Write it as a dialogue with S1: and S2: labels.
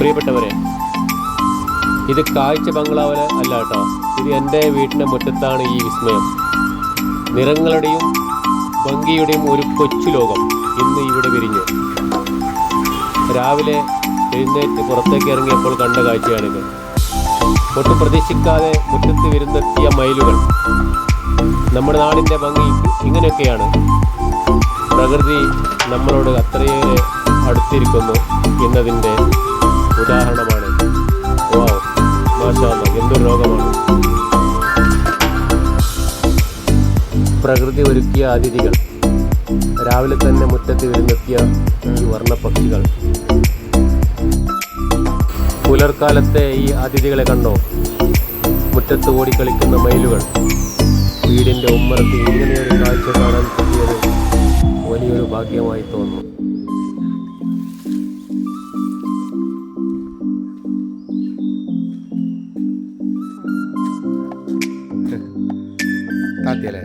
S1: പ്രിയപ്പെട്ടവരെ, ഇത് കാഴ്ച ബംഗ്ലാവ് അല്ല കേട്ടോ, ഇത് എൻ്റെ വീട്ടിൻ്റെ മുറ്റത്താണ് ഈ വിസ്മയം. നിറങ്ങളുടെയും ഭംഗിയുടെയും ഒരു കൊച്ചു ലോകം ഇന്ന് ഇവിടെ വിരിഞ്ഞു. രാവിലെ എഴുന്നേറ്റ് പുറത്തേക്ക് ഇറങ്ങിയപ്പോൾ കണ്ട കാഴ്ചയാണിത്. ഒട്ടും പ്രതീക്ഷിക്കാതെ മുറ്റത്ത് വിരുന്നെത്തിയ മയിലുകൾ. നമ്മുടെ നാടിൻ്റെ ഭംഗി ഇങ്ങനെയൊക്കെയാണ്. പ്രകൃതി നമ്മളോട് അത്രയേറെ അടുത്തിരിക്കുന്നു എന്നതിൻ്റെ ഉദാഹരണമാണ്. വാവ്, മാഷാ അല്ലാഹ്, എന്തൊരു ലോകമാണ്. പ്രകൃതി ഒരുക്കിയ അതിഥികൾ, രാവിലെ തന്നെ മുറ്റത്ത് വിരുന്നെത്തിയ ഈ വർണ്ണപ്പക്ഷികൾ. പുലർക്കാലത്തെ ഈ അതിഥികളെ കണ്ടോ? മുറ്റത്ത് ഓടിക്കളിക്കുന്ന മയിലുകൾ. വീടിൻ്റെ ഉമ്മറത്ത് ഇങ്ങനെയൊരു കാഴ്ച കാണാൻ പറ്റിയത് വലിയൊരു ഭാഗ്യമായി തോന്നുന്നു. താത്തിയല്ലേ?